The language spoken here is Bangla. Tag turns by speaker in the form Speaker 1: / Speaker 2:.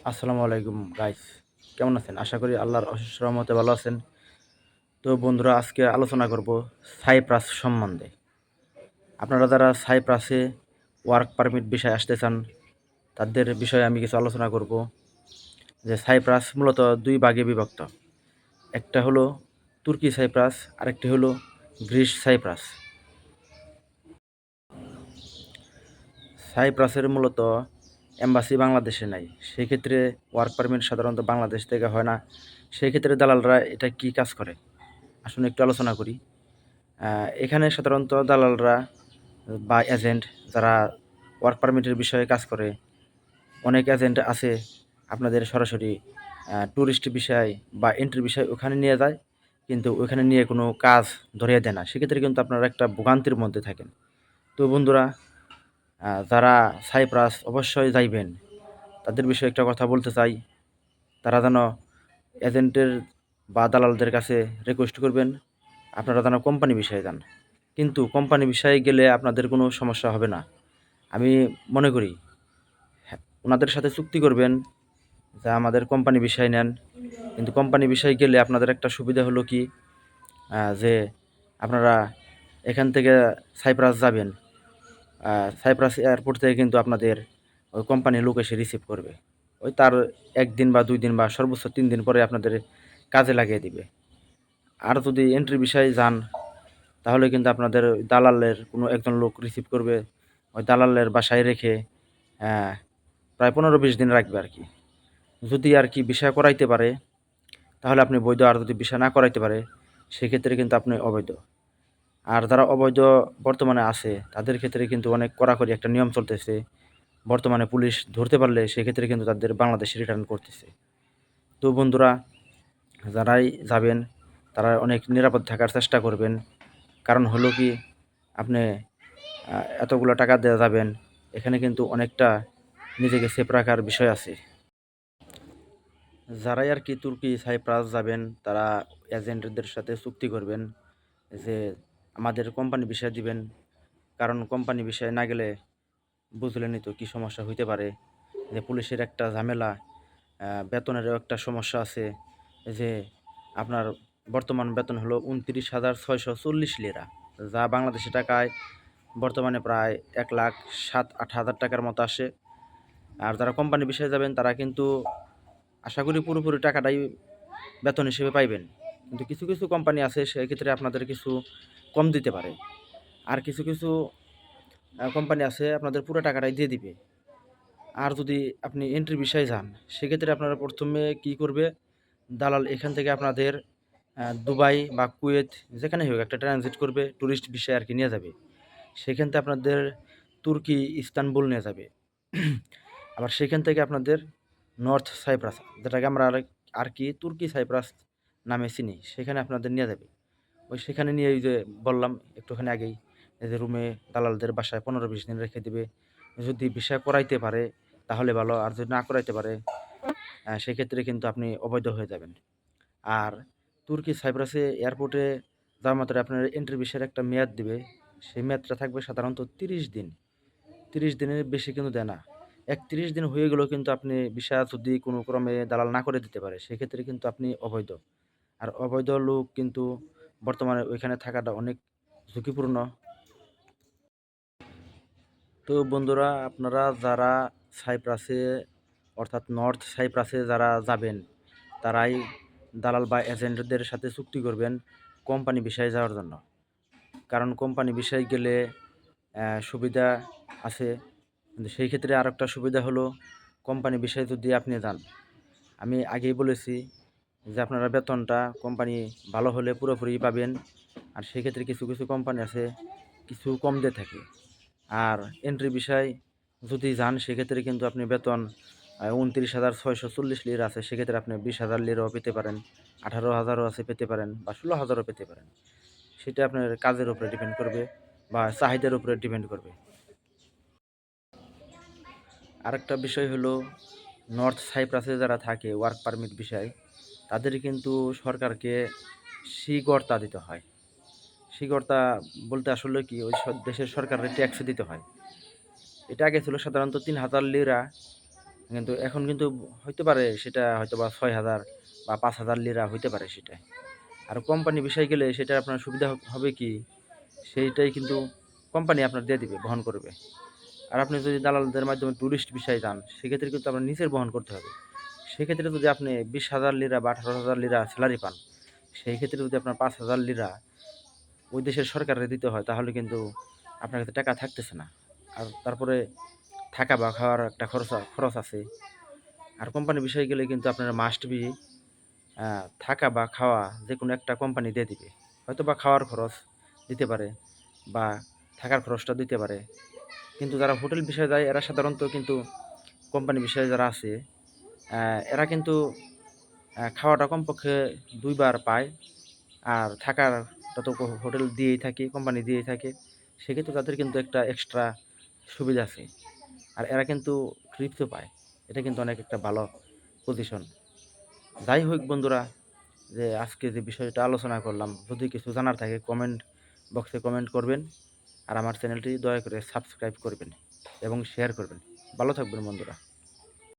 Speaker 1: আসসালামু আলাইকুম গাইস, কেমন আছেন? আশা করি আল্লাহর অশেষ রহমতে ভালো আছেন। তো বন্ধুরা, আজকে আলোচনা করব সাইপ্রাস সম্বন্ধে। আপনারা যারা সাইপ্রাসে ওয়ার্ক পারমিট বিষয়ে আসতে চান, তাদের বিষয়ে আমি কিছু আলোচনা করব। যে সাইপ্রাস মূলত দুই ভাগে বিভক্ত। একটা হলো তুর্কি সাইপ্রাস, আরেকটি হলো গ্রিস সাইপ্রাস। সাইপ্রাসের মূলত এম্বাসি বাংলাদেশে নাই, সেক্ষেত্রে ওয়ার্ক পারমিট সাধারণত বাংলাদেশ থেকে হয় না। সেই ক্ষেত্রে দালালরা এটা কি কাজ করে আসুন একটু আলোচনা করি। এখানে সাধারণত দালালরা বা এজেন্ট যারা ওয়ার্ক পারমিটের বিষয়ে কাজ করে, অনেক এজেন্ট আছে আপনাদের সরাসরি ট্যুরিস্ট বিষয় বা এন্ট্রি বিষয় ওখানে নিয়ে যায়, কিন্তু ওখানে নিয়ে কোনো কাজ ধরিয়ে দেয় না। সেক্ষেত্রে কিন্তু আপনারা একটা ভোগান্তির মধ্যে থাকেন। তো বন্ধুরা, যারা সাইপ্রাস অবশ্যই যাইবেন, তাদের বিষয়ে একটা কথা বলতে চাই। তারা যেন এজেন্টের বা দালালদের কাছে রিকোয়েস্ট করবেন আপনারা যেন কোম্পানি বিষয়ে যান। কিন্তু কোম্পানি বিষয়ে গেলে আপনাদের কোনো সমস্যা হবে না, আমি মনে করি। হ্যাঁ, ওনাদের সাথে চুক্তি করবেন যে আমাদের কোম্পানি বিষয় নেন। কিন্তু কোম্পানি বিষয়ে গেলে আপনাদের একটা সুবিধা হলো কি, যে আপনারা এখান থেকে সাইপ্রাস যাবেন, সাইপ্রাস এয়ারপোর্ট থেকে কিন্তু আপনাদের ওই কোম্পানির লোক এসে রিসিভ করবে। ওই তার 1 দিন বা 2 দিন বা সর্বোচ্চ 3 দিন পরে আপনাদের কাজে লাগিয়ে দিবে। আর যদি এন্ট্রি বিষয়ে যান, তাহলে কিন্তু আপনাদের ওই দালালের কোনো একজন লোক রিসিভ করবে, ওই দালালের বাসায় রেখে আহ, প্রায় 15-20 দিন রাখবে আর কি। যদি আর কি ভিসা করাইতে পারে তাহলে আপনি বৈধ, আর যদি ভিসা না করাইতে পারে সেক্ষেত্রে কিন্তু আপনি অবৈধ। আর যারা অবৈধ বর্তমানে আছে তাদের ক্ষেত্রে কিন্তু অনেক কড়াকড়ি একটা নিয়ম চলতেছে। বর্তমানে পুলিশ ধরতে পারলে সেক্ষেত্রে কিন্তু তাদের বাংলাদেশে রিটার্ন করতেছে। তো বন্ধুরা, যারাই যাবেন তারা অনেক নিরাপদ থাকার চেষ্টা করবেন। কারণ হলো কি, আপনি এতগুলো টাকা দেওয়া যাবেন, এখানে কিন্তু অনেকটা নিজেকে সেফ রাখার বিষয় আছে। যারাই আর কি তুর্কি সাইপ্রাস যাবেন, তারা এজেন্টদের সাথে চুক্তি করবেন যে আমাদের কোম্পানি বিষয় দিবেন। কারণ কোম্পানি বিষয়ে না গেলে বুঝলেনই তো কী সমস্যা হইতে পারে। যে পুলিশের একটা ঝামেলা, বেতনেরও একটা সমস্যা আছে। যে আপনার বর্তমান বেতন হলো 29,640 লিরা, যা বাংলাদেশি টাকায় বর্তমানে প্রায় 1,07,08,000 টাকার মতো আসে। আর যারা কোম্পানি বিষয়ে যাবেন তারা কিন্তু আশা করি পুরোপুরি টাকাটাই বেতন হিসেবে পাইবেন। কিন্তু কিছু কিছু কোম্পানি আছে সেক্ষেত্রে আপনাদের কিছু কম দিতে পারে। আর কিছু কিছু কোম্পানি আছে আপনাদের পুরো টাকাটাই দিয়ে দিবে। আর যদি আপনি এন্ট্রি বিষয়ে যান, সেক্ষেত্রে আপনারা প্রথমে কি করবে, দালাল এখান থেকে আপনাদের দুবাই বা কুয়েত যেখানে হোক একটা ট্রানজিট করবে, ট্যুরিস্ট বিষয়ে আর কি নিয়ে যাবে। সেখান থেকে আপনাদের তুর্কি ইস্তানবুল নিয়ে যাবে। আবার সেখান থেকে আপনাদের নর্থ সাইপ্রাস, যেটাকে আমরা আর কি তুর্কি সাইপ্রাস নামে চিনি, সেখানে আপনাদের নিয়ে যাবে। ওই সেখানে নিয়ে ওই যে বললাম একটুখানি আগেই, এই যে রুমে দালালদের বাসায় 15-20 দিন রেখে দিবে। যদি ভিসা করাইতে পারে তাহলে ভালো, আর যদি না করাইতে পারে সেক্ষেত্রে কিন্তু আপনি অবৈধ হয়ে যাবেন। আর তুর্কি সাইপ্রাসে এয়ারপোর্টে যাওয়া মাত্র আপনার এন্ট্রি ভিসার একটা মেয়াদ দিবে। সেই মেয়াদটা থাকবে সাধারণত 30 দিন। 30 দিনের বেশি কিন্তু দেয় না। 31 দিন হয়ে গেলেও কিন্তু আপনি ভিসা যদি কোনো ক্রমে দালাল না করে দিতে পারে সেক্ষেত্রে কিন্তু আপনি অবৈধ। আর অবৈধ লোক কিন্তু বর্তমানে ওইখানে থাকাটা অনেক ঝুঁকিপূর্ণ। তো বন্ধুরা, আপনারা যারা সাইপ্রাসে অর্থাৎ নর্থ সাইপ্রাসে যারা যাবেন, তারাই দালাল বা এজেন্টদের সাথে চুক্তি করবেন কোম্পানি বিষয়ে যাওয়ার জন্য। কারণ কোম্পানি বিষয়ে গেলে সুবিধা আছে, কিন্তু সেই ক্ষেত্রে আর একটা সুবিধা হলো, কোম্পানি বিষয়ে যদি আপনি যান, আমি আগেই বলেছি যে আপনারা বেতনটা কোম্পানি ভালো হলে পুরোপুরি পাবেন। আর সেক্ষেত্রে কিছু কিছু কোম্পানি আছে কিছু কম দিয়ে থাকে। আর এন্ট্রি বিষয় যদি যান সেক্ষেত্রে কিন্তু আপনি বেতন 29,640 লিরা আছে, সেক্ষেত্রে আপনি 20,000 লিরাও পেতে পারেন, 18,000ও আছে পেতে পারেন, বা 16,000ও পেতে পারেন। সেটা আপনার কাজের উপরে ডিপেন্ড করবে বা চাহিদার উপরে ডিপেন্ড করবে। আরেকটা বিষয় হলো, নর্থ সাইপ্রাসে যারা থাকে ওয়ার্ক পারমিট বিষয়, তাদের কিন্তু সরকারকে শিগর্তা দিতে হয়। শিগর্তা বলতে আসলে কি, ওই দেশের সরকারের ট্যাক্স দিতে হয়। এটা আগে ছিল সাধারণত 3,000 লিরা, কিন্তু এখন কিন্তু হইতে পারে সেটা হয়তোবা ৬,০০০ বা ৫,০০০ লিরা হইতে পারে সেটা। আর কোম্পানি বিষয় গেলে সেটা আপনার সুবিধা হবে কি, সেইটাই কিন্তু কোম্পানি আপনার দিয়ে দিবে, বহন করবে। আর আপনি যদি দালালদের মাধ্যমে টুরিস্ট ভিসায় যান, সেক্ষেত্রে কিন্তু আপনার নিজের বহন করতে হবে। সেক্ষেত্রে যদি আপনি ২০,০০০ লিরা বা ১৮,০০০ লিরা স্যালারি পান, সেই ক্ষেত্রে যদি আপনার ৫,০০০ লিরা ওই দেশের সরকারের দিতে হয়, তাহলে কিন্তু আপনার কাছে টাকা থাকতেছে না। আর তারপরে থাকা বা খাওয়ার একটা খরচ আছে। আর কোম্পানি বিষয়ে গেলে কিন্তু আপনার মাস্ট বি থাকা বা খাওয়া যেকোনো একটা কোম্পানি দিয়ে দিবে। হয়তোবা খাওয়ার খরচ দিতে পারে বা থাকার খরচটা দিতে পারে। কিন্তু যারা হোটেল বিষয়ে যায় এরা সাধারণত কিন্তু কোম্পানি বিষয়ে যারা আছে এরা কিন্তু খাওয়াটা কমপক্ষে ২ বার পায়। আর থাকারটা তো হোটেল দিয়েই থাকে, কোম্পানি দিয়েই থাকে। সেক্ষেত্রে তাদের কিন্তু একটা এক্সট্রা সুবিধা আছে। আর এরা কিন্তু তৃপ্ত পায়। এটা কিন্তু অনেক একটা ভালো পজিশন। যাই হোক বন্ধুরা, যে আজকে যে বিষয়টা আলোচনা করলাম, যদি কিছু জানার থাকে কমেন্ট বক্সে কমেন্ট করবেন। আর আমার চ্যানেলটি দয়া করে সাবস্ক্রাইব করবেন এবং শেয়ার করবেন। ভালো থাকবেন বন্ধুরা।